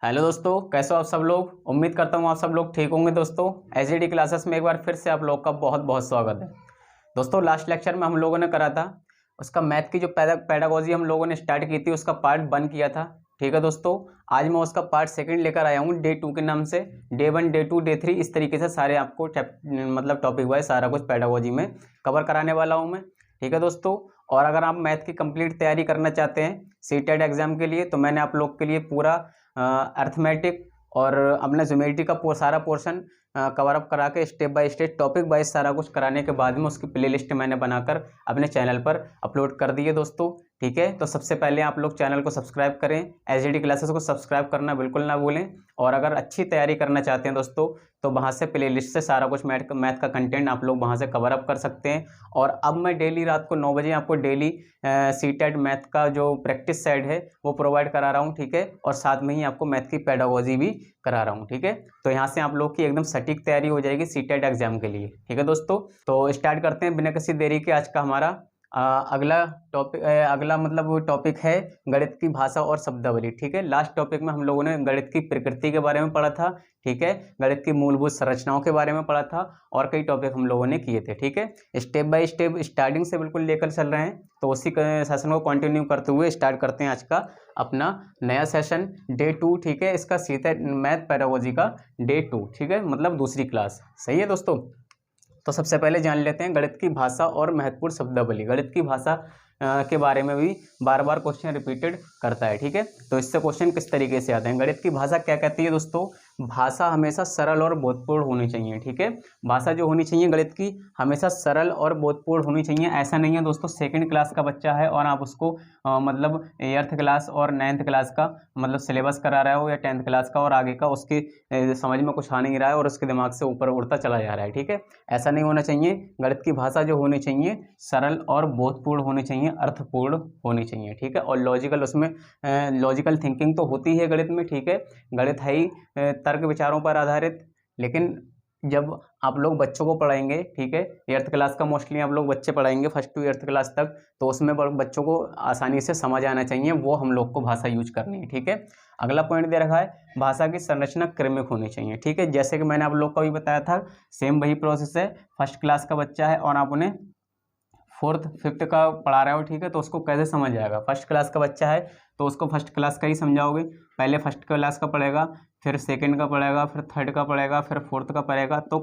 Hello दोस्तों, कैसे हो आप सब लोग। उम्मीद करता हूँ आप सब लोग ठीक होंगे। दोस्तों एचडीडी क्लासेस में एक बार फिर से आप लोग का बहुत बहुत स्वागत है। दोस्तों लास्ट लेक्चर में हम लोगों ने करा था उसका मैथ की जो पैडागोजी हम लोगों ने स्टार्ट की थी उसका पार्ट 1 किया था। ठीक है दोस्तों, आज मैं उसका पार्ट 2 लेकर आया हूँ डे 2 के नाम से। डे 1 डे 2 डे 3 इस तरीके से सारे आपको मतलब टॉपिक वाइज सारा कुछ पैडागोजी में कवर कराने वाला हूँ मैं। ठीक है दोस्तों, और अगर आप मैथ की कंप्लीट तैयारी करना चाहते हैं सीटेट एग्जाम के लिए तो मैंने आप लोग के लिए पूरा अर्थमेटिक और अपना ज्योमेट्री का सारा पोर्शन कवर अप करा के step by step topic wise सारा कुछ कराने के बाद में उसकी प्लेलिस्ट मैंने बनाकर अपने चैनल पर अपलोड कर दी है दोस्तों। ठीक है, तो सबसे पहले आप लोग चैनल को सब्सक्राइब करें, एचडीडी क्लासेस को सब्सक्राइब करना बिल्कुल ना भूलें। और अगर अच्छी तैयारी करना चाहते हैं दोस्तों तो वहाँ से प्लेलिस्ट से सारा कुछ मैथ का कंटेंट आप लोग वहाँ से कवर अप कर सकते हैं। और अब मैं डेली रात को 9 बजे आपको डेली सीटेट मैथ का जो प्रैक्टिस सेट है वो प्रोवाइड करा रहा हूँ। ठीक है, और साथ में ही आपको मैथ की पैडागोजी भी करा रहा हूँ। ठीक है, तो यहाँ से आप लोग की एकदम सटीक तैयारी हो जाएगी सीटेट एग्जाम के लिए। ठीक है दोस्तों, तो स्टार्ट करते हैं बिना किसी देरी के। आज का हमारा अगला मतलब वो टॉपिक है गणित की भाषा और शब्दावली। ठीक है, लास्ट टॉपिक में हम लोगों ने गणित की प्रकृति के बारे में पढ़ा था। ठीक है, गणित की मूलभूत संरचनाओं के बारे में पढ़ा था और कई टॉपिक हम लोगों ने किए थे। ठीक है, स्टेप बाय स्टेप स्टार्टिंग से बिल्कुल लेकर चल रहे हैं, तो उसी सेशन को कंटिन्यू करते हुए स्टार्ट करते हैं आज का अपना नया सेशन डे 2। ठीक है, इसका सीधा मैथ पैडागोजी का डे 2। ठीक है, मतलब दूसरी क्लास। सही है दोस्तों, तो सबसे पहले जान लेते हैं गणित की भाषा और महत्वपूर्ण शब्दावली। गणित की भाषा के बारे में भी बार बार क्वेश्चन रिपीटेड करता है। ठीक है, तो इससे क्वेश्चन किस तरीके से आते हैं। गणित की भाषा क्या कहती है दोस्तों? भाषा हमेशा सरल और बोधपूर्ण होनी चाहिए। ठीक है, भाषा जो होनी चाहिए गणित की हमेशा सरल और बोधपूर्ण होनी चाहिए। ऐसा नहीं है दोस्तों सेकंड क्लास का बच्चा है और आप उसको मतलब 8th क्लास और 9th क्लास का मतलब सिलेबस करा रहे हो या 10th क्लास का और आगे का उसके समझ में कुछ आ नहीं रहा है और उसके दिमाग से ऊपर उड़ता चला जा रहा है। ठीक है, ऐसा नहीं होना चाहिए। गणित की भाषा जो होनी चाहिए सरल और बोधपूर्ण होनी चाहिए, अर्थपूर्ण होनी चाहिए। ठीक है, और लॉजिकल, उसमें लॉजिकल थिंकिंग तो होती है गणित में। ठीक है, गणित है ही तर्क विचारों पर आधारित। लेकिन जब आप लोग बच्चों को पढ़ाएंगे, ठीक है 8th क्लास का मोस्टली आप लोग बच्चे पढ़ाएंगे 1st to 8th क्लास तक, तो उसमें बच्चों को आसानी से समझ आना चाहिए, वो हम लोग को भाषा यूज करनी है। ठीक है, अगला पॉइंट दे रखा है भाषा की संरचना क्रमिक होनी चाहिए। ठीक है, जैसे कि मैंने आप लोग को भी बताया था सेम वही प्रोसेस है। 1st क्लास का बच्चा है और आप उन्हें 4th 5th का पढ़ा रहे हो। ठीक है, तो उसको कैसे समझ आएगा? 1st क्लास का बच्चा है तो उसको 1st क्लास का ही समझाओगे। पहले 1st क्लास का पढ़ेगा, फिर 2nd का पढ़ेगा, फिर 3rd का पढ़ेगा, फिर 4th का पढ़ेगा। तो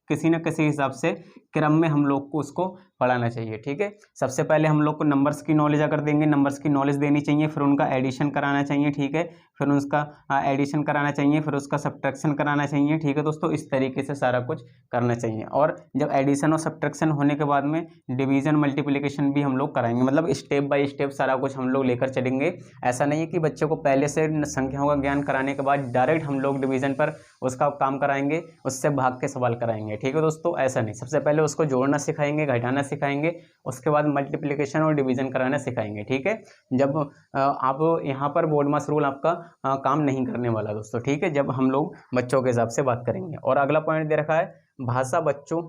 किसी न किसी हिसाब से क्रम में हम लोग को उसको पढ़ाना चाहिए। ठीक है, सबसे पहले हम लोग को नंबर्स की नॉलेज अगर देंगे, नंबर्स की नॉलेज देनी चाहिए, फिर उनका एडिशन कराना चाहिए। ठीक है, फिर उसका एडिशन कराना चाहिए, फिर उसका सब्ट्रैक्शन कराना चाहिए। ठीक है दोस्तों, इस तरीके से सारा कुछ करना चाहिए। और जब एडिशन और सब्ट्रैक्शन होने के बाद में डिवीजन मल्टीप्लिकेशन भी हम लोग कराएंगे, मतलब स्टेप बाय स्टेप सारा कुछ हम लोग लेकर चलेंगे। ऐसा नहीं है कि बच्चों को पहले से संख्याओं का ज्ञान कराने के बाद डायरेक्ट हम लोग डिवीजन पर उसका काम कराएंगे, उससे भाग के सवाल कराएंगे। ठीक है दोस्तों, ऐसा नहीं, सबसे पहले उसको जोड़ना सिखाएंगे, घटाना सिखाएंगे, उसके बाद मल्टीप्लिकेशन और डिवीजन कराना सिखाएंगे। ठीक है, जब आप यहाँ पर बोर्ड मास रूल आपका काम नहीं करने वाला दोस्तों। ठीक है, जब हम लोग बच्चों के हिसाब से बात करेंगे। और अगला पॉइंट दे रखा है भाषा बच्चों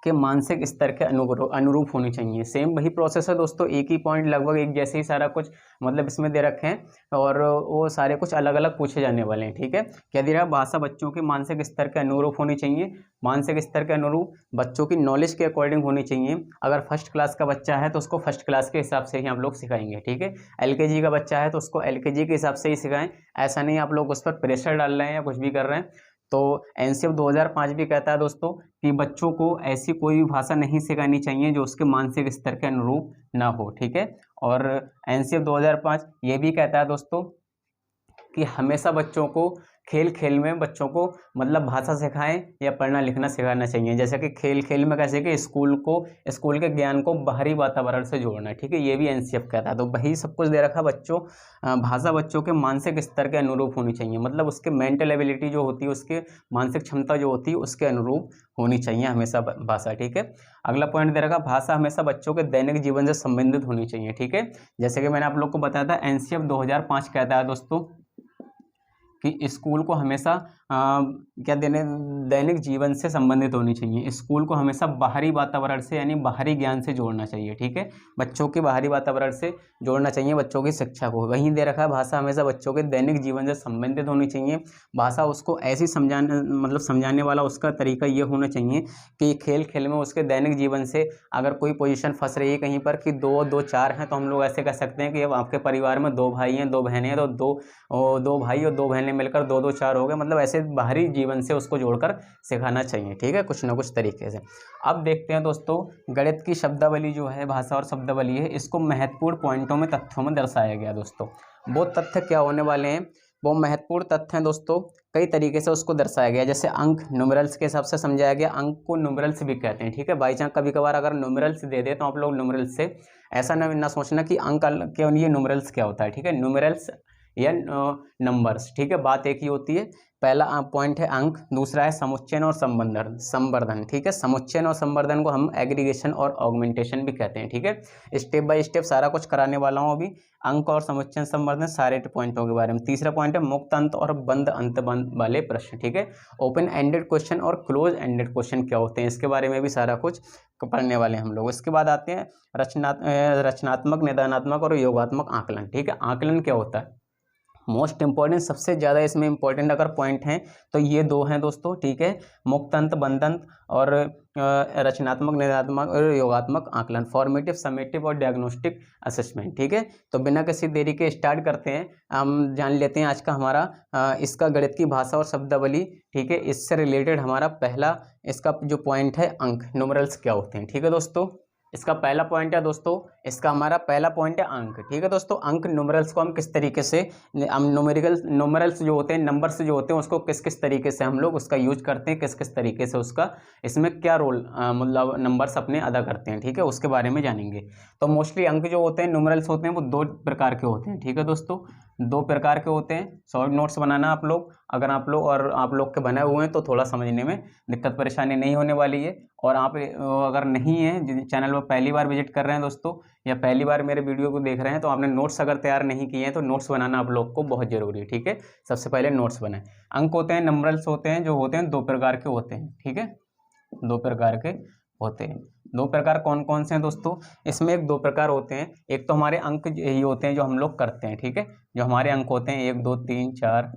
के मानसिक स्तर के अनुरूप होनी चाहिए। सेम वही प्रोसेस है दोस्तों, एक ही पॉइंट लगभग एक जैसे ही सारा कुछ मतलब इसमें दे रखे हैं और वो सारे कुछ अलग अलग पूछे जाने वाले हैं। ठीक है, क्या दे रहा है? भाषा बच्चों के मानसिक स्तर के अनुरूप होनी चाहिए। मानसिक स्तर के अनुरूप बच्चों की नॉलेज के अकॉर्डिंग होनी चाहिए। अगर 1st क्लास का बच्चा है तो उसको 1st क्लास के हिसाब से ही हम लोग सिखाएंगे। ठीक है, LKG का बच्चा है तो उसको LKG के हिसाब से ही सिखाएं। ऐसा नहीं आप लोग उस पर प्रेशर डाल रहे हैं या कुछ भी कर रहे हैं। तो NCF 2005 भी कहता है दोस्तों कि बच्चों को ऐसी कोई भी भाषा नहीं सिखानी चाहिए जो उसके मानसिक स्तर के अनुरूप ना हो। ठीक है, और NCF 2005 ये भी कहता है दोस्तों कि हमेशा बच्चों को खेल खेल में बच्चों को मतलब भाषा सिखाएं या पढ़ना लिखना सिखाना चाहिए। जैसे कि खेल खेल में कैसे कि स्कूल के ज्ञान को बाहरी वातावरण से जोड़ना। ठीक है, ये भी NCF कहता है। तो वही सब कुछ दे रखा बच्चों, भाषा बच्चों के मानसिक स्तर के अनुरूप होनी चाहिए, मतलब उसके मेंटल एबिलिटी जो होती है, उसके मानसिक क्षमता जो होती है उसके अनुरूप होनी चाहिए हमेशा भाषा। ठीक है, अगला पॉइंट दे रखा भाषा हमेशा बच्चों के दैनिक जीवन से संबंधित होनी चाहिए। ठीक है, जैसे कि मैंने आप लोग को बताया था NCF 2005 कहता है दोस्तों कि स्कूल को हमेशा क्या दैनिक जीवन से संबंधित होनी चाहिए। स्कूल को हमेशा बाहरी वातावरण से यानी बाहरी ज्ञान से जोड़ना चाहिए, ठीक है, बच्चों के बाहरी वातावरण से जोड़ना चाहिए बच्चों की शिक्षा को। वहीं दे रखा है भाषा हमेशा बच्चों के दैनिक जीवन से संबंधित होनी चाहिए। भाषा उसको ऐसी समझाने वाला उसका तरीका ये होना चाहिए कि खेल खेल में उसके दैनिक जीवन से अगर कोई पोजीशन फंस रही है कहीं पर कि 2 2 4 हैं, तो हम लोग ऐसे कह सकते हैं कि अब आपके परिवार में 2 भाई हैं 2 बहनें हैं, तो 2 भाई और 2 बहनें मिलकर 2 2 4 हो गए। मतलब ऐसे बाहरी जीवन से उसको जोड़कर सिखाना चाहिए, ठीक है, कुछ ना कुछ तरीके से। अब देखते हैं दोस्तों, गणित की शब्दावली जो है, भाषा और शब्दावली है, इसको महत्वपूर्ण पॉइंटों में, तथ्यों में दर्शाया गया दोस्तों। वो तथ्य क्या होने वाले हैं, वो महत्वपूर्ण तथ्य हैं दोस्तों, कई तरीके से उसको दर्शाया गया। जैसे अंक न्यूमेरल्स के हिसाब से समझाया गया, अंक को न्यूमेरल्स भी कहते हैं, ठीक है। बाई चांस कभी कभार अगर न्यूमेरल्स दे दे तो आप लोग न्यूमेरल्स से ऐसा ना सोचना कि अंक क्या, ये न्यूमेरल्स क्या होता है, ठीक है, न्यूमेरल्स या नंबर्स, ठीक है, बात एक ही होती है। पहला पॉइंट है अंक, दूसरा है समुच्चयन और संवर्धन, ठीक है। समुच्चयन और संवर्धन को हम एग्रीगेशन और ऑगमेंटेशन भी कहते हैं, ठीक है। स्टेप बाय स्टेप सारा कुछ कराने वाला हूँ अभी, अंक और समुच्चयन संवर्धन सारे पॉइंटों के बारे में। तीसरा पॉइंट है मुक्त अंत और बंद अंत वाले प्रश्न, ठीक है। ओपन एंडेड क्वेश्चन और क्लोज एंडेड क्वेश्चन क्या होते हैं, इसके बारे में भी सारा कुछ पढ़ने वाले हैं हम लोग। इसके बाद आते हैं रचनात्मक, निदानात्मक और योगात्मक आकलन, ठीक है। आकलन क्या होता है, मोस्ट इंपॉर्टेंट, सबसे ज़्यादा इसमें इंपॉर्टेंट अगर पॉइंट हैं तो ये 2 हैं दोस्तों, ठीक है, मुक्तंत बंदंत और रचनात्मक, निदानात्मक और योगात्मक आकलन, फॉर्मेटिव, समेटिव और डायग्नोस्टिक असेसमेंट, ठीक है। तो बिना किसी देरी के स्टार्ट करते हैं, हम जान लेते हैं आज का हमारा इसका गणित की भाषा और शब्दावली, ठीक है। इससे रिलेटेड हमारा पहला इसका जो पॉइंट है अंक, न्यूमेरल्स क्या होते हैं, ठीक है दोस्तों। इसका पहला पॉइंट है दोस्तों, इसका हमारा पहला पॉइंट है अंक, ठीक है दोस्तों। अंक न्यूमेरल्स को हम किस तरीके से, हम न्यूमेरल्स जो होते हैं, नंबर्स जो होते हैं, उसको किस किस तरीके से हम लोग उसका यूज करते हैं, किस किस तरीके से उसका इसमें क्या रोल मतलब नंबर्स अपने अदा करते हैं, ठीक है, उसके बारे में जानेंगे। तो मोस्टली अंक जो होते हैं, न्यूमेरल्स होते हैं, वो 2 प्रकार के होते हैं, ठीक है दोस्तों, 2 प्रकार के होते हैं। शॉर्ट नोट्स बनाना आप लोग, अगर आप लोग के बने हुए हैं तो थोड़ा समझने में दिक्कत परेशानी नहीं होने वाली है। और आप अगर नहीं है, चैनल पर पहली बार विजिट कर रहे हैं दोस्तों, या पहली बार मेरे वीडियो को देख रहे हैं, तो आपने नोट्स अगर तैयार नहीं किए हैं तो नोट्स बनाना आप लोग को बहुत ज़रूरी है, ठीक है। सबसे पहले नोट्स बनाएं। अंक होते हैं, नंबर्स होते हैं, जो होते हैं 2 प्रकार के होते हैं, ठीक है, 2 प्रकार के होते हैं। 2 प्रकार कौन कौन से हैं दोस्तों, इसमें 2 प्रकार होते हैं। एक तो हमारे अंक यही होते हैं जो हम लोग करते हैं, ठीक है, जो हमारे अंक होते हैं 1 2 3 4,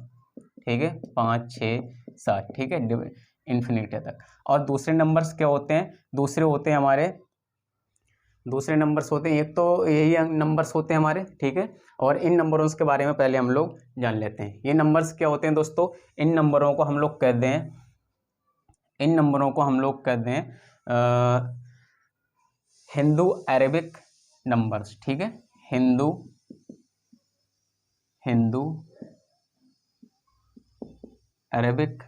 ठीक है, 5 6 7, ठीक है, इन्फिनिटी तक। और दूसरे नंबर्स क्या होते हैं, दूसरे होते हैं हमारे, दूसरे नंबर्स होते हैं, एक तो यही नंबर्स होते हैं हमारे, ठीक है। और इन नंबरों के बारे में पहले हम लोग जान लेते हैं। ये नंबर्स क्या होते हैं दोस्तों, इन नंबरों को हम लोग कहते हैं, इन नंबरों को हम लोग कहते हैं हिंदू अरेबिक नंबर्स, ठीक है, हिंदू अरेबिक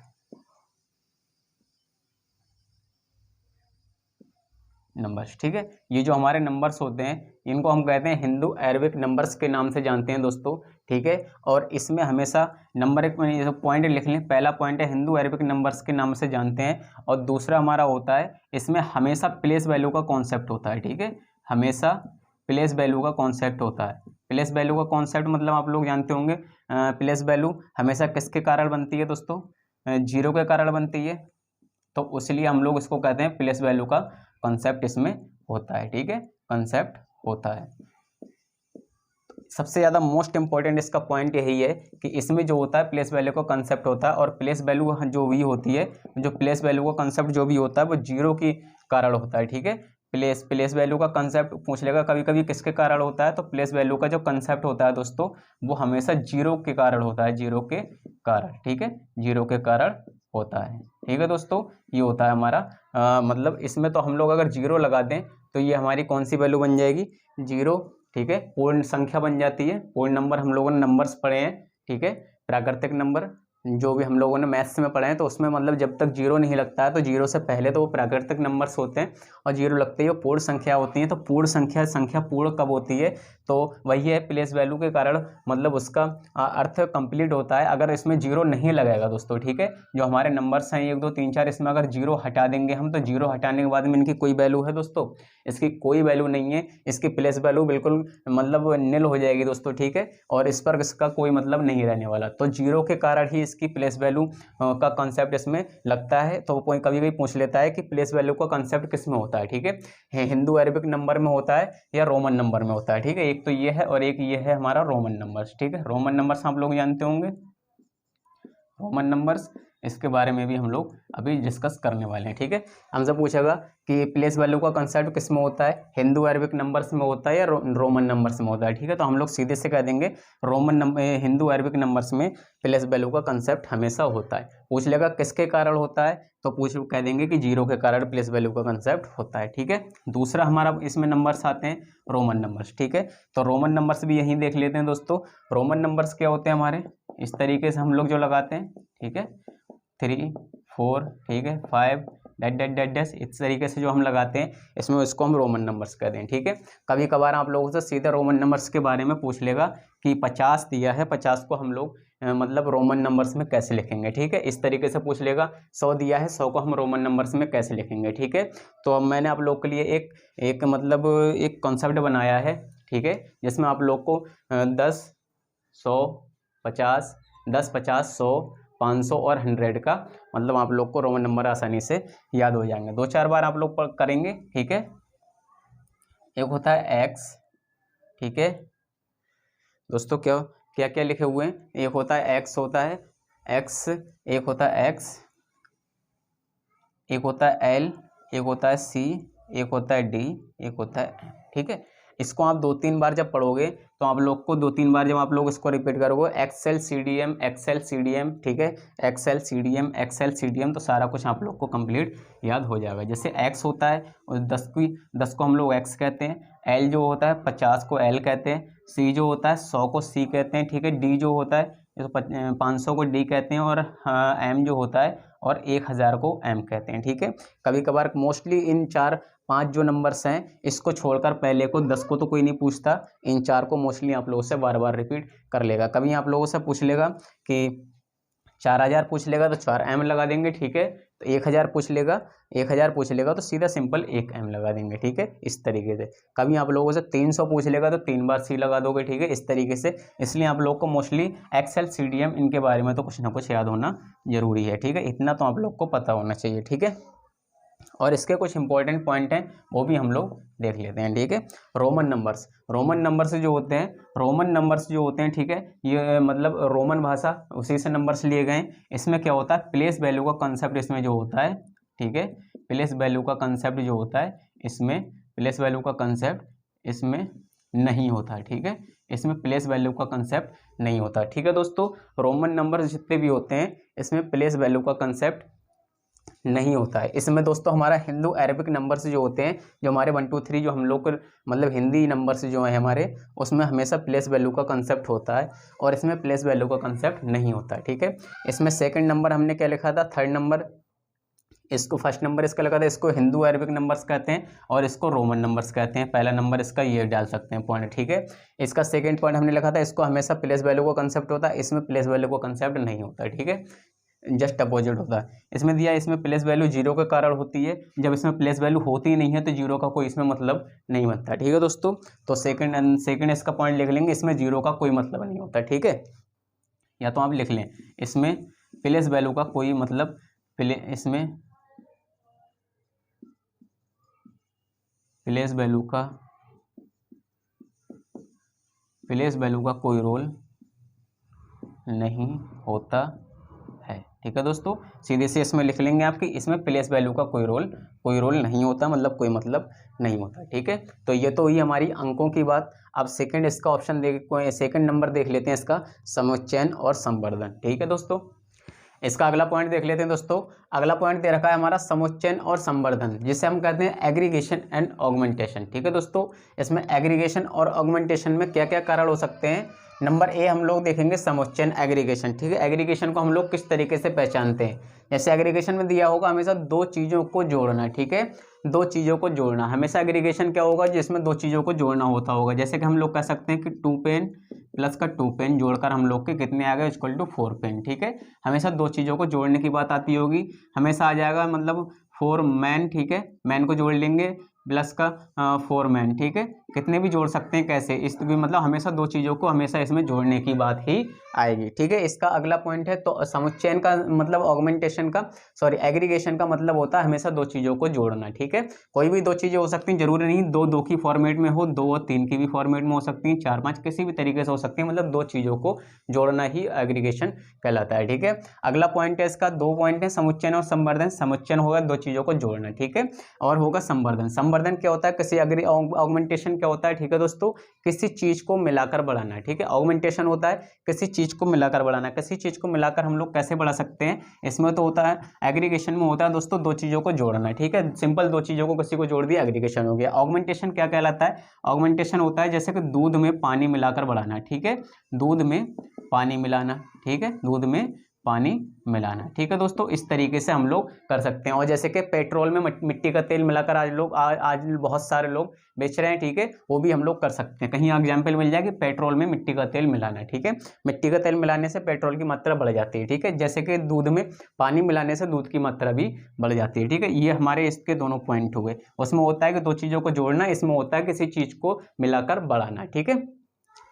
नंबर्स, ठीक है। ये जो हमारे नंबर्स होते हैं, इनको हम कहते हैं हिंदू अरेबिक नंबर्स के नाम से जानते हैं दोस्तों, ठीक है। और इसमें हमेशा नंबर एक में ये पॉइंट लिख लें, पहला पॉइंट है हिंदू अरेबिक नंबर्स के नाम से जानते हैं। और दूसरा हमारा होता है, इसमें हमेशा प्लेस वैल्यू का कॉन्सेप्ट होता है, ठीक है, हमेशा प्लेस वैल्यू का कॉन्सेप्ट होता है। प्लेस वैल्यू का कॉन्सेप्ट मतलब आप लोग जानते होंगे, प्लेस वैल्यू हमेशा किसके कारण बनती है दोस्तों, 0 के कारण बनती है, तो इसलिए हम लोग इसको कहते हैं प्लेस वैल्यू का कॉन्सेप्ट इसमें होता है, ठीक है, कॉन्सेप्ट होता है। सबसे ज़्यादा मोस्ट इंपॉर्टेंट इसका पॉइंट यही है कि इसमें जो होता है प्लेस वैल्यू का कंसेप्ट होता है। और प्लेस वैल्यू जो भी होती है, जो प्लेस वैल्यू का कंसेप्ट जो भी होता है वो 0 के कारण होता है, ठीक है। प्लेस वैल्यू का कंसेप्ट पूछ लेगा कभी कभी किसके कारण होता है, तो प्लेस वैल्यू का जो कंसेप्ट होता है दोस्तों, वो हमेशा 0 के कारण होता है, 0 के कारण, ठीक है, 0 के कारण होता है, ठीक है दोस्तों। ये होता है हमारा मतलब इसमें तो हम लोग अगर 0 लगा दें तो ये हमारी कौन सी वैल्यू बन जाएगी, 0, ठीक है, पूर्ण संख्या बन जाती है। पूर्ण नंबर हम लोगों ने नंबर्स पढ़े हैं, ठीक है, प्राकृतिक नंबर जो भी हम लोगों ने मैथ्स में पढ़े हैं, तो उसमें मतलब जब तक 0 नहीं लगता है तो 0 से पहले तो वो प्राकृतिक नंबर्स होते हैं। और जीरो लगते ही वो पूर्ण संख्या होती हैं। तो पूर्ण संख्या पूर्ण कब होती है, तो वही है प्लेस वैल्यू के कारण मतलब उसका अर्थ कंप्लीट होता है अगर इसमें जीरो नहीं लगेगा दोस्तों, ठीक है। जो हमारे नंबर्स हैं 1 2 3 4, इसमें अगर जीरो हटा देंगे हम, तो जीरो हटाने के बाद में इनकी कोई वैल्यू है दोस्तों, इसकी कोई वैल्यू नहीं है, इसकी प्लेस वैल्यू बिल्कुल मतलब निल हो जाएगी दोस्तों, ठीक है। और इस पर इसका कोई मतलब नहीं रहने वाला, तो जीरो के कारण ही इसकी प्लेस वैल्यू का कॉन्सेप्ट इसमें लगता है। तो कोई कभी भी पूछ लेता है कि प्लेस वैल्यू का कॉन्सेप्ट किस में होता है, ठीक है, हिंदू अरेबिक नंबर में होता है या रोमन नंबर में होता है, ठीक है। एक तो ये है और एक ये है हमारा रोमन नंबर्स, ठीक है। रोमन नंबर्स आप लोग जानते होंगे, रोमन नंबर्स, इसके बारे में भी हम लोग अभी डिस्कस करने वाले हैं, ठीक है। हमसे पूछेगा कि प्लेस वैल्यू का कंसेप्ट किस में होता है, हिंदू अरबिक नंबर्स में होता है या रोमन नंबर्स में होता है, ठीक है। तो हम लोग सीधे से कह देंगे Roman number Hindu Arabic numbers में प्लेस वैल्यू का कंसेप्ट हमेशा होता है। पूछ लेगा किसके कारण होता है, तो कह देंगे कि जीरो के कारण प्लेस वैल्यू का कंसेप्ट होता है, ठीक है। दूसरा हमारा इसमें नंबर्स आते हैं रोमन नंबर्स, ठीक है। तो रोमन नंबर्स भी यहीं देख लेते हैं दोस्तों। रोमन नंबर्स क्या होते हैं हमारे, इस तरीके से हम लोग जो लगाते हैं, ठीक है, 3 4, ठीक है, 5 डैश इस तरीके से जो हम लगाते हैं, इसमें इसको हम रोमन नंबर्स कहते हैं, ठीक है। कभी कभार आप लोगों से सीधे रोमन नंबर्स के बारे में पूछ लेगा कि 50 दिया है, 50 को हम लोग मतलब रोमन नंबर्स में कैसे लिखेंगे, ठीक है। इस तरीके से पूछ लेगा 100 दिया है, 100 को हम रोमन नंबर्स में कैसे लिखेंगे, ठीक है। तो अब मैंने आप लोग के लिए एक मतलब एक कॉन्सेप्ट बनाया है, ठीक है, जिसमें आप लोग को 10 100 50 10 50 100 500 और 100 का मतलब आप लोग को रोमन नंबर आसानी से याद हो जाएंगे। 2-4 बार आप लोग करेंगे, ठीक है। एक होता है एक्स, ठीक है दोस्तों, क्या क्या क्या लिखे हुए हैं, एक होता है एक्स, होता है एक्स, एक होता है एक्स, एक होता है एल, एक होता है सी, एक होता है डी, एक होता है, ठीक है। इसको आप 2-3 बार जब पढ़ोगे तो आप लोग को 2-3 बार जब आप लोग इसको रिपीट करोगे, एक्सेल CDM एक्सेल CDM, ठीक है, एक्सेल CDM एक्सेल CDM, तो सारा कुछ आप लोग को कंप्लीट याद हो जाएगा। जैसे एक्स होता है और 10 को हम लोग एक्स कहते हैं, एल जो होता है 50 को एल कहते हैं, सी जो होता है 100 को सी कहते हैं, ठीक है, डी जो होता है 500 को डी कहते हैं, और एम जो होता है और 1000 को एम कहते हैं, ठीक है। कभी कभार मोस्टली इन 4-5 जो नंबर्स हैं, इसको छोड़कर पहले को 10 को तो कोई नहीं पूछता, इन 4 को मोस्टली आप लोगों से बार बार रिपीट कर लेगा। कभी आप लोगों से पूछ लेगा कि 4000 पूछ लेगा तो 4 एम लगा देंगे, ठीक है। तो 1000 पूछ लेगा तो सीधा सिंपल 1 एम लगा देंगे, ठीक है, इस तरीके से। कभी आप लोगों से 300 पूछ लेगा तो 3 बार सी लगा दोगे, ठीक है, इस तरीके से। इसलिए आप लोग को मोस्टली एक्सेल CDM इनके बारे में तो कुछ ना कुछ याद होना जरूरी है, ठीक है, इतना तो आप लोग को पता होना चाहिए, ठीक है। और इसके कुछ इंपॉर्टेंट पॉइंट हैं वो भी हम लोग देख लेते हैं, ठीक है। रोमन नंबर्स जो होते हैं, ठीक है, ये मतलब रोमन भाषा उसी से नंबर्स लिए गए। इसमें क्या होता है, प्लेस वैल्यू का कंसेप्ट इसमें जो होता है, ठीक है, प्लेस वैल्यू का कंसेप्ट जो होता है इसमें, प्लेस वैल्यू का कंसेप्ट इसमें नहीं होता, ठीक है, इसमें प्लेस वैल्यू का कंसेप्ट नहीं होता, ठीक है दोस्तों। रोमन नंबर्स जितने भी होते हैं इसमें प्लेस वैल्यू का कंसेप्ट नहीं होता है। इसमें दोस्तों हमारा हिंदू अरेबिक नंबर्स जो होते हैं, जो हमारे 1 2 3 जो हम लोग मतलब हिंदी नंबर्स जो है हमारे, उसमें हमेशा प्लेस वैल्यू का कंसेप्ट होता है और इसमें प्लेस वैल्यू का कंसेप्ट नहीं होता है, ठीक है। इसमें सेकंड नंबर हमने क्या लिखा था, थर्ड नंबर, इसको फर्स्ट नंबर इसका लगा था, इसको हिंदू अरेबिक नंबर्स कहते हैं और इसको रोमन नंबर्स कहते हैं। पहला नंबर इसका ये डाल सकते हैं पॉइंट, ठीक है। इसका सेकंड पॉइंट हमने लिखा था, इसको हमेशा प्लेस वैल्यू का कंसेप्ट होता है, इसमें प्लेस वैल्यू का कंसेप्ट नहीं होता है, ठीक है, जस्ट अपोजिट होता है। इसमें दिया, इसमें प्लेस वैल्यू जीरो के कारण होती है, जब इसमें प्लेस वैल्यू होती ही नहीं है तो जीरो का कोई इसमें मतलब नहीं बनता, ठीक है दोस्तों। तो सेकंड इसका पॉइंट लिख लेंगे, इसमें जीरो का कोई मतलब नहीं होता, ठीक है। या तो आप लिख लें, इसमें प्लेस वैल्यू का कोई मतलब, इसमें प्लेस वैल्यू का कोई रोल नहीं होता है, ठीक है दोस्तों। सीधे से इसमें लिख लेंगे आपकी, इसमें प्लेस वैल्यू का कोई रोल नहीं होता, मतलब कोई मतलब नहीं होता, ठीक है। तो ये तो हुई हमारी अंकों की बात। अब सेकंड इसका ऑप्शन सेकंड नंबर देख लेते हैं, इसका समुच्चयन और संवर्धन, ठीक है दोस्तों। इसका अगला पॉइंट देख लेते हैं दोस्तों। अगला पॉइंट दे रखा है हमारा समुच्चयन और संवर्धन, जिसे हम कहते हैं एग्रीगेशन एंड ऑगमेंटेशन, ठीक है दोस्तों। इसमें एग्रीगेशन और ऑगमेंटेशन में क्या क्या कारण हो सकते हैं। नंबर ए हम लोग देखेंगे समुच्चयन एग्रीगेशन, ठीक है। एग्रीगेशन को हम लोग किस तरीके से पहचानते हैं, जैसे एग्रीगेशन में दिया होगा हमेशा दो चीज़ों को जोड़ना, ठीक है, दो चीज़ों को जोड़ना। हमेशा एग्रीगेशन क्या होगा, जिसमें दो चीज़ों को जोड़ना होता होगा। जैसे कि हम लोग कह सकते हैं कि 2 पेन प्लस का 2 पेन जोड़कर हम लोग के कितने आ गए, इक्वल टू 4 पेन। ठीक है, हमेशा दो चीज़ों को जोड़ने की बात आती होगी, हमेशा आ जाएगा मतलब 4 मैन। ठीक है, मैन को जोड़ लेंगे प्लस का 4 मैन। ठीक है, कितने भी जोड़ सकते हैं, कैसे, इस भी मतलब हमेशा दो चीज़ों को हमेशा इसमें जोड़ने की बात ही आएगी। ठीक है, इसका अगला पॉइंट है, तो समुच्चयन का मतलब ऑगमेंटेशन का, सॉरी एग्रीगेशन का मतलब होता है हमेशा दो चीज़ों को जोड़ना। ठीक है, कोई भी दो चीज़ें हो सकती हैं, जरूरी नहीं दो दो की फॉर्मेट में हो, 2 और 3 की भी फॉर्मेट में हो सकती हैं, 4 5 किसी भी तरीके से हो सकती है, मतलब दो चीज़ों को जोड़ना ही एग्रीगेशन कहलाता है। ठीक है, अगला पॉइंट है इसका, 2 पॉइंट है, समुच्चयन और संवर्धन। समुच्चयन होगा दो चीज़ों को जोड़ना, ठीक है, और होगा संवर्धन। संवर्धन क्या होता है, किसी ऑगमेंटेशन क्या होता है, ठीक है दोस्तों, किसी चीज को मिलाकर बढ़ाना। ठीक है, ऑगमेंटेशन होता है किसी चीज को मिलाकर बढ़ाना। किसी चीज को मिलाकर हम लोग कैसे बढ़ा सकते हैं, इसमें तो होता है, एग्रीगेशन में होता है दोस्तों दो चीजों को जोड़ना। ठीक है, सिंपल दो चीजों को किसी को जोड़ दिया, एग्रीगेशन हो गया। ऑगमेंटेशन क्या कहलाता है, ऑगमेंटेशन होता है जैसे कि दूध में पानी मिलाकर बढ़ाना। ठीक है, दूध में पानी मिलाना। ठीक है, दूध में पानी मिलाना। ठीक है दोस्तों, इस तरीके से हम लोग कर सकते हैं। और जैसे कि पेट्रोल में मिट्टी का तेल मिलाकर आज बहुत सारे लोग बेच रहे हैं। ठीक है, वो भी हम लोग कर सकते हैं। कहीं एग्जाम्पल मिल जाए कि पेट्रोल में मिट्टी का तेल मिलाना। ठीक है, मिट्टी का तेल मिलाने से पेट्रोल की मात्रा बढ़ जाती है। ठीक है, जैसे कि दूध में पानी मिलाने से दूध की मात्रा भी बढ़ जाती है। ठीक है, ये हमारे इसके दोनों पॉइंट हुए। उसमें होता है कि दो चीज़ों को जोड़ना, इसमें होता है किसी चीज़ को मिलाकर बढ़ाना। ठीक है,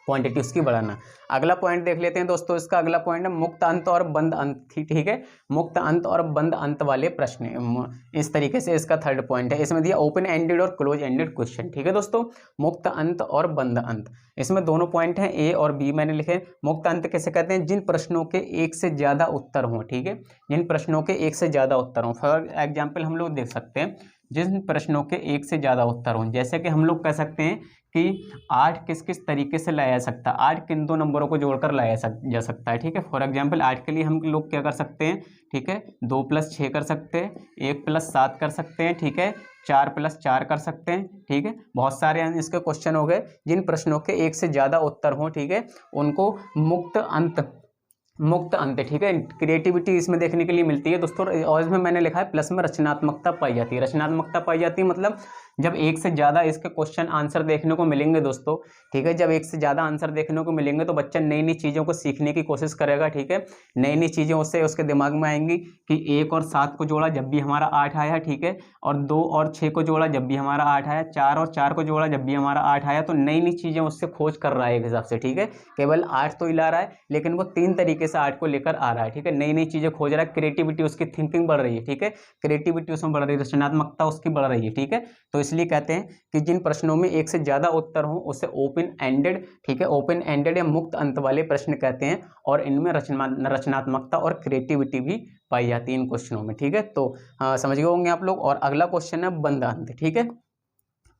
क्वांटिटी उसकी बढ़ाना। अगला पॉइंट देख लेते हैं दोस्तों, इसका अगला पॉइंट है मुक्त अंत और बंद अंत। ठीक है, मुक्त अंत और बंद अंत वाले प्रश्न, इस तरीके से इसका थर्ड पॉइंट है। इसमें दिया ओपन एंडेड और क्लोज एंडेड क्वेश्चन। ठीक है दोस्तों, मुक्त अंत और बंद अंत, इसमें दोनों पॉइंट हैं, ए और बी मैंने लिखे। मुक्त अंत कैसे कहते हैं, जिन प्रश्नों के एक से ज्यादा उत्तर हों। ठीक है, जिन प्रश्नों के एक से ज्यादा उत्तर हों। फॉर एग्जाम्पल हम लोग देख सकते हैं, जिन प्रश्नों के एक से ज्यादा उत्तर हों, जैसे कि हम लोग कह सकते हैं कि 8 किस किस तरीके से लाया जा सकता है, 8 किन दो नंबरों को जोड़कर लाया जा सकता है। ठीक है, फॉर एग्जांपल 8 के लिए हम लोग क्या कर सकते हैं, ठीक है, 2 + 6 कर सकते हैं, 1 + 7 कर सकते हैं। ठीक है, 4 + 4 कर सकते हैं। ठीक है, बहुत सारे इसके क्वेश्चन हो गए। जिन प्रश्नों के एक से ज्यादा उत्तर हों, ठीक है, उनको मुक्त अंत। ठीक है, क्रिएटिविटी इसमें देखने के लिए मिलती है दोस्तों। और इसमें मैंने लिखा है प्लस में रचनात्मकता पाई जाती है। रचनात्मकता पाई जाती है मतलब जब एक से ज़्यादा इसके क्वेश्चन आंसर देखने को मिलेंगे दोस्तों। ठीक है, जब एक से ज़्यादा आंसर देखने को मिलेंगे तो बच्चा नई नई चीज़ों को सीखने की कोशिश करेगा। ठीक है, नई नई चीज़ें उससे उसके दिमाग में आएंगी कि 1 और 7 को जोड़ा जब भी हमारा 8 आया। ठीक है, और 2 और 6 को जोड़ा जब भी हमारा 8 आया, 4 और 4 को जोड़ा जब भी हमारा 8 आया। तो नई नई चीज़ें उससे खोज कर रहा है एक हिसाब से। ठीक है, केवल 8 तो ही ला रहा है, लेकिन वो 3 तरीके से 8 को लेकर आ रहा है। ठीक है, नई नई चीज़ें खोज रहा है, क्रिएटिविटी उसकी थिंकिंग बढ़ रही है। ठीक है, क्रिएटिविटी उसमें बढ़ रही है, रचनात्मकता उसकी बढ़ रही है। ठीक है, तो इसलिए कहते हैं कि जिन प्रश्नों में एक से ज़्यादा उत्तर हो उसे ओपन एंडेड, ठीक है, ओपन एंडेड या मुक्त अंत वाले प्रश्न कहते हैं। और इनमें रचनात्मकता और क्रिएटिविटी भी पाई जाती है इन क्वेश्चनों में। ठीक है, तो समझ गए होंगे आप लोग। और अगला क्वेश्चन है बंद अंत। ठीक है,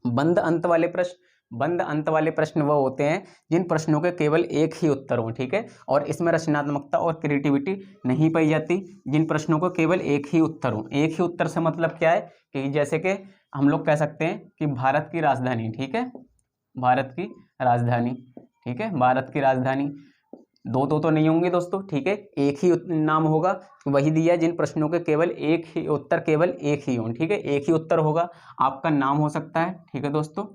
बंद अंत वाले प्रश्न वह होते हैं जिन प्रश्नों के केवल एक ही उत्तर हो। ठीक है, और इसमें रचनात्मकता और क्रिएटिविटी नहीं पाई जाती। जिन प्रश्नों को केवल एक ही उत्तर हो, एक ही उत्तर से मतलब क्या है कि जैसे कि हम लोग कह सकते हैं कि भारत की राजधानी। ठीक है, भारत की राजधानी। ठीक है, भारत की राजधानी, दो तो नहीं होंगे दोस्तों। ठीक है, एक ही नाम होगा, वही दिया जिन प्रश्नों के केवल एक ही उत्तर, केवल एक ही हो। ठीक है, एक ही उत्तर होगा। आपका नाम हो सकता है, ठीक है दोस्तों,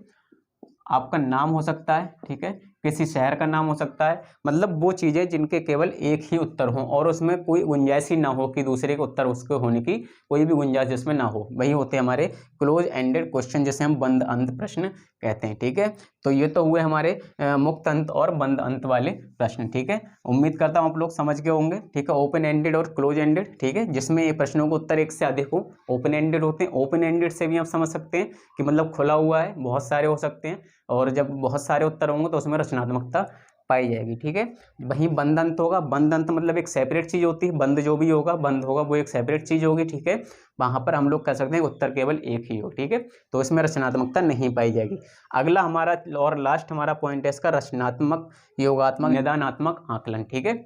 आपका नाम हो सकता है। ठीक है, किसी शहर का नाम हो सकता है, मतलब वो चीज़ें जिनके केवल एक ही उत्तर हो और उसमें कोई गुंजाइश ही ना हो कि दूसरे के उत्तर उसके होने की कोई भी गुंजाइश जिसमें ना हो, वही होते हैं हमारे क्लोज एंडेड क्वेश्चन, जिसे हम बंद अंत प्रश्न कहते हैं। ठीक है, तो ये तो हुए हमारे मुक्त अंत और बंद अंत वाले प्रश्न। ठीक है, उम्मीद करता हूँ आप लोग समझ गए होंगे। ठीक है, ओपन एंडेड और क्लोज एंडेड, ठीक है, जिसमें ये प्रश्नों के उत्तर एक से अधिक हो, ओपन एंडेड होते हैं। ओपन एंडेड से भी आप समझ सकते हैं कि मतलब खुला हुआ है, बहुत सारे हो सकते हैं, और जब बहुत सारे उत्तर होंगे तो उसमें रचनात्मकता पाई जाएगी। ठीक है, वहीं बंद अंत होगा, बंद अंत मतलब एक सेपरेट चीज़ होती है। बंद जो भी होगा, बंद होगा, वो एक सेपरेट चीज़ होगी। ठीक है, वहाँ पर हम लोग कह सकते हैं उत्तर केवल एक ही हो। ठीक है, तो इसमें रचनात्मकता नहीं पाई जाएगी। अगला हमारा और लास्ट हमारा पॉइंट है इसका रचनात्मक, योगात्मक, निदानात्मक आकलन। ठीक है,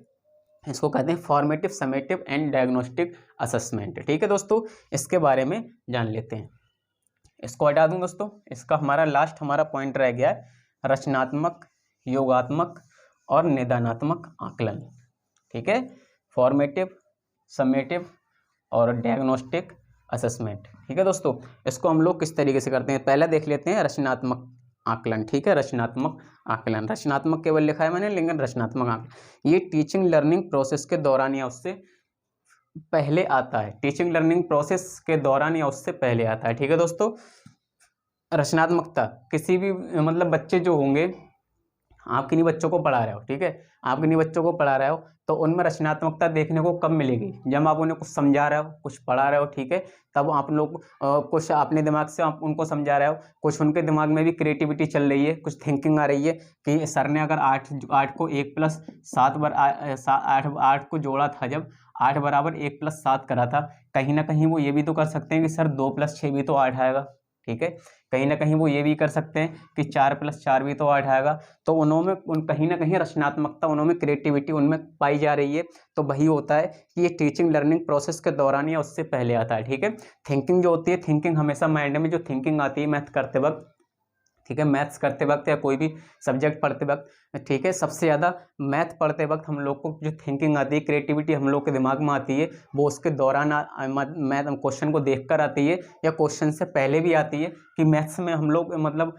इसको कहते हैं formative, summative and diagnostic assessment. ठीक है दोस्तों, इसके बारे में जान लेते हैं। इसको हटा दूं दोस्तों, इसका हमारा पॉइंट रह गया है रचनात्मक, योगात्मक और निदानात्मक आकलन। ठीक है, फॉर्मेटिव, समेटिव और डायग्नोस्टिक असेसमेंट। ठीक है दोस्तों, इसको हम लोग किस तरीके से करते हैं, पहले देख लेते हैं रचनात्मक आकलन। ठीक है, रचनात्मक आकलन, रचनात्मक केवल लिखा है मैंने, लेकिन रचनात्मक आकलन ये टीचिंग लर्निंग प्रोसेस के दौरान या उससे पहले आता है। टीचिंग लर्निंग प्रोसेस के दौरान या उससे पहले आता है। ठीक है दोस्तों, रचनात्मकता किसी भी मतलब बच्चे जो होंगे, आप किन्हीं बच्चों को पढ़ा रहे हो, ठीक है, आप किन्हीं बच्चों को पढ़ा रहे हो, तो उनमें रचनात्मकता देखने को कब मिलेगी, जब आप उन्हें कुछ समझा रहे हो, कुछ पढ़ा रहे हो, ठीक है, तब आप लोग कुछ अपने दिमाग से आप उनको समझा रहे हो, कुछ उनके दिमाग में भी क्रिएटिविटी चल रही है, कुछ थिंकिंग आ रही है कि सर ने अगर 8 को 1+7 8 को जोड़ा था, जब 8 बराबर 1+7 करा था, कहीं ना कहीं वो ये भी तो कर सकते हैं कि सर 2+6 भी तो 8 आएगा। ठीक है, कहीं ना कहीं वो ये भी कर सकते हैं कि 4+4 भी तो 8 आएगा। तो उनमें कहीं ना कहीं रचनात्मकता, उनमें क्रिएटिविटी उनमें पाई जा रही है। तो वही होता है कि ये टीचिंग लर्निंग प्रोसेस के दौरान या उससे पहले आता है। ठीक है, थिंकिंग जो होती है, थिंकिंग हमेशा माइंड में जो थिंकिंग आती है मैथ करते वक्त, ठीक है, मैथ्स करते वक्त या कोई भी सब्जेक्ट पढ़ते वक्त, ठीक है, सबसे ज़्यादा मैथ पढ़ते वक्त हम लोग को जो थिंकिंग आती है, क्रिएटिविटी हम लोग के दिमाग में आती है, वो उसके दौरान मैथ क्वेश्चन को देखकर आती है या क्वेश्चन से पहले भी आती है। कि मैथ्स में हम लोग मतलब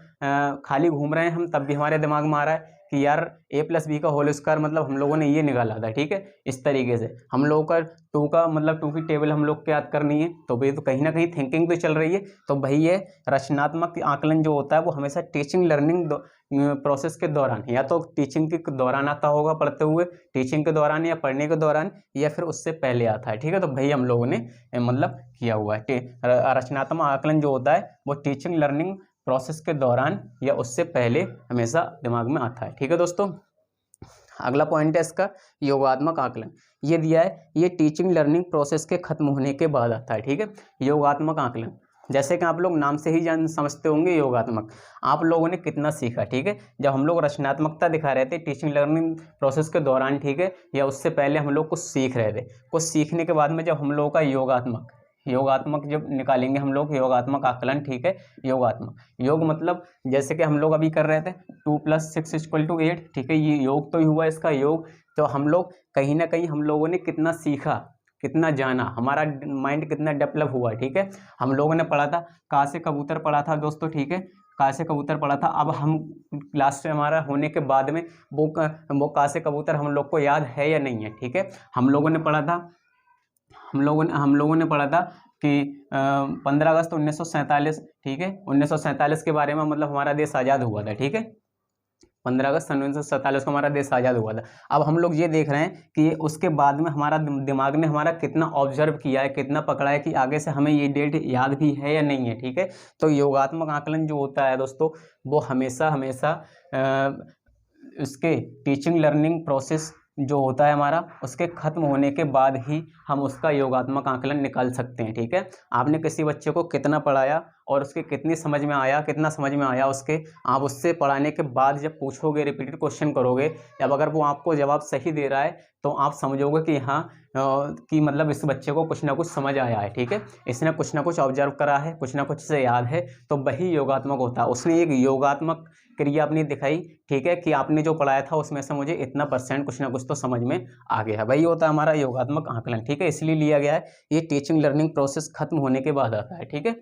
खाली घूम रहे हैं हम, तब भी हमारे दिमाग में आ रहा है कि यार a+b का होल स्क्वायर मतलब हम लोगों ने ये निकाला था। ठीक है, इस तरीके से हम लोगों का 2 का मतलब 2 की टेबल हम लोग को याद करनी है, तो भाई तो कहीं ना कहीं थिंकिंग तो चल रही है। तो भाई ये रचनात्मक आकलन जो होता है वो हमेशा टीचिंग लर्निंग प्रोसेस के दौरान, या तो टीचिंग के दौरान आता होगा पढ़ते हुए, टीचिंग के दौरान या पढ़ने के दौरान, या फिर उससे पहले आता है। ठीक है, तो भाई हम लोगों ने मतलब किया हुआ है। रचनात्मक आकलन जो होता है वो टीचिंग लर्निंग प्रोसेस के दौरान या उससे पहले हमेशा दिमाग में आता है। ठीक है दोस्तों, अगला पॉइंट है इसका योगात्मक आकलन। ये दिया है, ये टीचिंग लर्निंग प्रोसेस के खत्म होने के बाद आता है। ठीक है, योगात्मक आकलन, जैसे कि आप लोग नाम से ही समझते होंगे योगात्मक, आप लोगों ने कितना सीखा। ठीक है, जब हम लोग रचनात्मकता दिखा रहे थे टीचिंग लर्निंग प्रोसेस के दौरान, ठीक है, या उससे पहले हम लोग कुछ सीख रहे थे, कुछ सीखने के बाद में जब हम लोगों का योगात्मक जब निकालेंगे हम लोग योगात्मक आकलन। ठीक है, योगात्मक, योग मतलब जैसे कि हम लोग अभी कर रहे थे 2 + 6 = 8। ठीक है, ये योग तो ही हुआ इसका योग। तो हम लोग कहीं ना कहीं हम लोगों ने कितना सीखा, कितना जाना, हमारा माइंड कितना डेवलप हुआ। ठीक है, हम लोगों ने पढ़ा था का से कबूतर पढ़ा था दोस्तों। ठीक है, का से कबूतर पढ़ा था। अब हम लास्ट में हमारा होने के बाद में वो का से कबूतर हम लोग को याद है या नहीं है। ठीक है, हम लोगों ने पढ़ा था कि 15 अगस्त 1947, ठीक है, 1947 के बारे में, मतलब हमारा देश आज़ाद हुआ था। ठीक है, 15 अगस्त 1947 को हमारा देश आज़ाद हुआ था। अब हम लोग ये देख रहे हैं कि उसके बाद में हमारा दिमाग ने हमारा कितना ऑब्जर्व किया है, कितना पकड़ा है कि आगे से हमें ये डेट याद भी है या नहीं है। ठीक है, तो योगात्मक आकलन जो होता है दोस्तों, वो हमेशा उसके टीचिंग लर्निंग प्रोसेस जो होता है हमारा, उसके खत्म होने के बाद ही हम उसका योगात्मक आकलन निकाल सकते हैं। ठीक है, आपने किसी बच्चे को कितना पढ़ाया और उसके कितनी समझ में आया उसके, आप उससे पढ़ाने के बाद जब पूछोगे, रिपीटेड क्वेश्चन करोगे, जब अगर वो आपको जवाब सही दे रहा है तो आप समझोगे कि हाँ कि मतलब इस बच्चे को कुछ ना कुछ समझ आया है। ठीक है, इसने कुछ ना कुछ ऑब्जर्व करा है, कुछ ना कुछ से याद है, तो वही योगात्मक होता है। उसने एक योगात्मक क्रिया अपनी दिखाई, ठीक है, कि आपने जो पढ़ाया था उसमें से मुझे इतना % कुछ ना कुछ तो समझ में आ गया है, वही होता है हमारा योगात्मक आकलन। ठीक है, इसलिए लिया गया है, ये टीचिंग लर्निंग प्रोसेस खत्म होने के बाद आता है। ठीक है,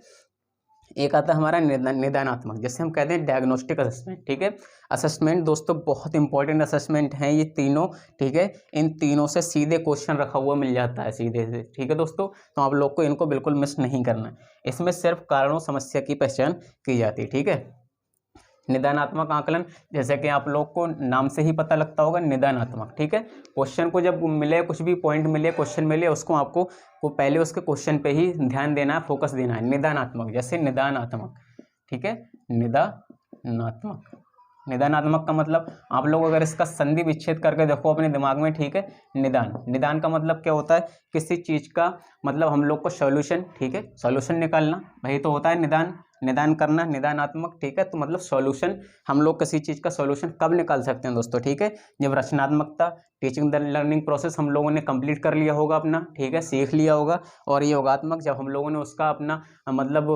एक आता है हमारा निदानात्मक, जैसे हम कहते हैं डायग्नोस्टिक असेसमेंट। ठीक है, असेसमेंट दोस्तों बहुत इंपॉर्टेंट असेसमेंट है ये तीनों। ठीक है, इन तीनों से सीधे क्वेश्चन रखा हुआ मिल जाता है सीधे से। ठीक है दोस्तों, तो आप लोग को इनको बिल्कुल मिस नहीं करना है, इसमें सिर्फ कारणों समस्या की पहचान की जाती है। ठीक है, निदानात्मक आकलन, जैसे कि आप लोग को नाम से ही पता लगता होगा, निदानात्मक। ठीक है, क्वेश्चन को जब मिले, कुछ भी पॉइंट मिले, क्वेश्चन मिले, उसको आपको पहले उसके क्वेश्चन पे ही ध्यान देना है, फोकस देना है। निदानात्मक, जैसे निदानात्मक। ठीक है, निदानात्मक का मतलब आप लोग अगर इसका संधि विच्छेद करके देखो अपने दिमाग में। ठीक है, निदान का मतलब क्या होता है, किसी चीज़ का मतलब हम लोग को सॉल्यूशन, ठीक है, सॉल्यूशन निकालना, वही तो होता है निदान। निदान करना, निदानात्मक, ठीक है। तो मतलब सॉल्यूशन, हम लोग किसी चीज़ का सॉल्यूशन कब निकाल सकते हैं दोस्तों, ठीक है, जब रचनात्मकता, टीचिंग द लर्निंग प्रोसेस हम लोगों ने कंप्लीट कर लिया होगा अपना, ठीक है, सीख लिया होगा। और योगात्मक, जब हम लोगों ने उसका अपना मतलब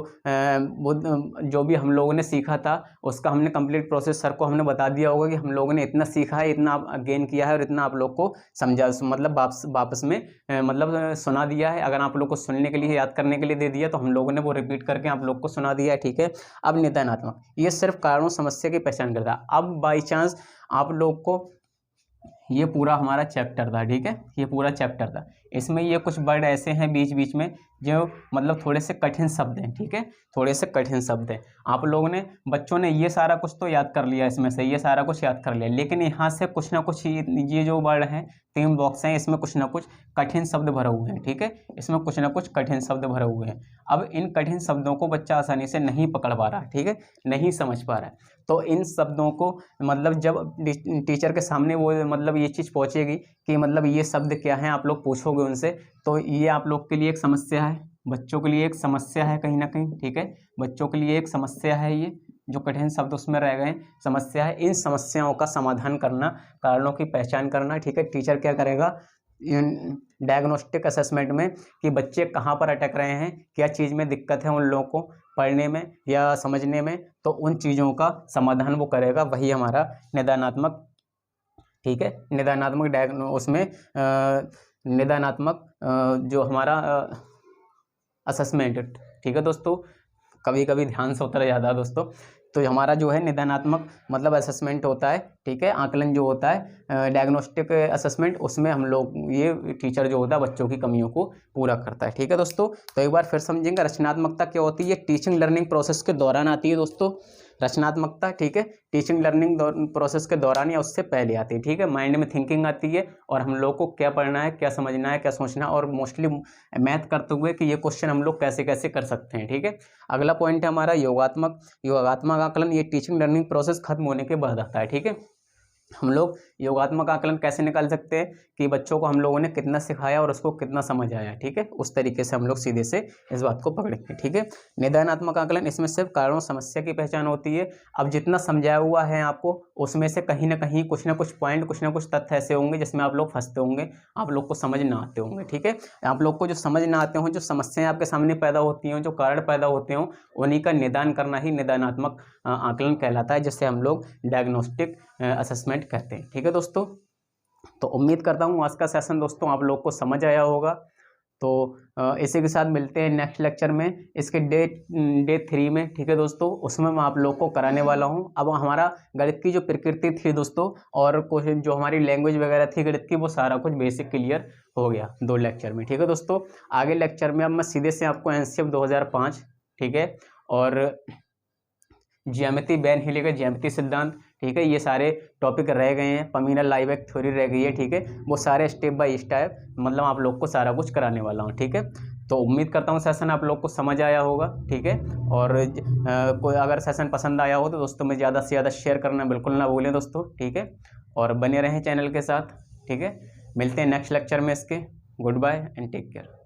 जो भी हम लोगों ने सीखा था उसका हमने कंप्लीट प्रोसेस सर को हमने बता दिया होगा कि हम लोगों ने इतना सीखा है, इतना गेन किया है और इतना आप लोग को समझा, मतलब वापस में मतलब सुना दिया है। अगर आप लोग को सुनने के लिए, याद करने के लिए दे दिया तो हम लोगों ने वो रिपीट करके आप लोग को सुना दिया है, ठीक है। अब निदानात्मक, ये सिर्फ कारणों समस्या की पहचान करता है। अब बाई चांस आप लोग को ये पूरा हमारा चैप्टर था, ठीक है, ये पूरा चैप्टर था, इसमें ये कुछ वर्ड ऐसे हैं बीच बीच में जो मतलब थोड़े से कठिन शब्द हैं, ठीक है, थोड़े से कठिन शब्द हैं। आप लोगों ने, बच्चों ने ये सारा कुछ तो याद कर लिया, इसमें से ये सारा कुछ याद कर लिया, लेकिन यहाँ से कुछ ना कुछ ये जो वर्ड हैं, 3 बॉक्स हैं, इसमें कुछ ना कुछ कठिन शब्द भरे हुए हैं, ठीक है, इसमें कुछ ना कुछ कठिन शब्द भरे हुए हैं। अब इन कठिन शब्दों को बच्चा आसानी से नहीं पकड़ पा रहा है, ठीक है, नहीं समझ पा रहा है। तो इन शब्दों को मतलब जब टीचर के सामने वो मतलब ये चीज़ पहुँचेगी कि मतलब ये शब्द क्या हैं, आप लोग पूछोगे उनसे, तो ये आप लोग के लिए एक समस्या है, बच्चों के लिए एक समस्या है कहीं ना कहीं, ठीक है, बच्चों के लिए एक समस्या है, ये जो कठिन शब्द उसमें रह गए समस्या है। इन समस्याओं का समाधान करना, कारणों की पहचान करना, ठीक है। टीचर क्या करेगा डायग्नोस्टिक असेसमेंट में कि बच्चे कहाँ पर अटक रहे हैं, क्या चीज़ में दिक्कत है उन लोगों को पढ़ने में या समझने में, तो उन चीज़ों का समाधान वो करेगा, वही हमारा निदानात्मक, ठीक है, निदानात्मक उसमें निदानात्मक जो हमारा असेसमेंट, ठीक है दोस्तों, कभी कभी ध्यान से उतर जाता है दोस्तों। तो हमारा जो है निदानात्मक मतलब असेसमेंट होता है, ठीक है, आकलन जो होता है डायग्नोस्टिक असेसमेंट, उसमें हम लोग ये टीचर जो होता है बच्चों की कमियों को पूरा करता है, ठीक है दोस्तों। तो एक बार फिर समझेंगे रचनात्मकता क्या होती है, टीचिंग लर्निंग प्रोसेस के दौरान आती है दोस्तों रचनात्मकता, ठीक है, टीचिंग लर्निंग प्रोसेस के दौरान या उससे पहले आती है, ठीक है। माइंड में थिंकिंग आती है और हम लोग को क्या पढ़ना है, क्या समझना है, क्या सोचना है, और मोस्टली मैथ करते हुए कि ये क्वेश्चन हम लोग कैसे कैसे कर सकते हैं, ठीक है। अगला पॉइंट है हमारा योगात्मक आकलन, ये टीचिंग लर्निंग प्रोसेस खत्म होने के बाद आता है, ठीक है। हम लोग योगात्मक आकलन कैसे निकाल सकते हैं कि बच्चों को हम लोगों ने कितना सिखाया और उसको कितना समझ आया, ठीक है, उस तरीके से हम लोग सीधे से इस बात को पकड़ेंगे, ठीक है। निदानात्मक आकलन, इसमें सिर्फ कारणों समस्या की पहचान होती है। अब जितना समझाया हुआ है आपको, उसमें से कहीं ना कहीं कुछ ना कुछ पॉइंट, कुछ ना कुछ तथ्य ऐसे होंगे जिसमें आप लोग फंसते होंगे, आप लोग को समझ ना आते होंगे, ठीक है। आप लोग को जो समझ ना आते हों, जो समस्याएं आपके सामने पैदा होती हों, जो कारण पैदा होते हों, उन्हीं का निदान करना ही निदानात्मक आकलन कहलाता है, जिससे हम लोग डायग्नोस्टिक असेसमेंट कहते हैं, ठीक है दोस्तों। तो उम्मीद करता हूँ आज का सेशन दोस्तों आप लोग को समझ आया होगा। तो इसी के साथ मिलते हैं नेक्स्ट लेक्चर में, इसके डे 3 में, ठीक है दोस्तों, उसमें मैं आप लोग को कराने वाला हूँ। अब हमारा गणित की जो प्रकृति थी दोस्तों और कुछ जो हमारी लैंग्वेज वगैरह थी गणित की, वो सारा कुछ बेसिक क्लियर हो गया 2 लेक्चर में, ठीक है दोस्तों। आगे लेक्चर में अब मैं सीधे से आपको एनसीएफ 2005, ठीक है, और ज्यामिति बेन हीले का ज्यामिति सिद्धांत, ठीक है, ये सारे टॉपिक रह गए हैं, पमीना लाइबैक थ्योरी रह गई है, ठीक है, वो सारे स्टेप बाय स्टेप मतलब आप लोग को सारा कुछ कराने वाला हूँ, ठीक है। तो उम्मीद करता हूँ सेशन आप लोग को समझ आया होगा, ठीक है। और कोई अगर सेशन पसंद आया हो तो दोस्तों में ज़्यादा से ज़्यादा शेयर करना बिल्कुल ना भूलें दोस्तों, ठीक है, और बने रहें चैनल के साथ, ठीक है। मिलते हैं नेक्स्ट लेक्चर में इसके। Goodbye and take care.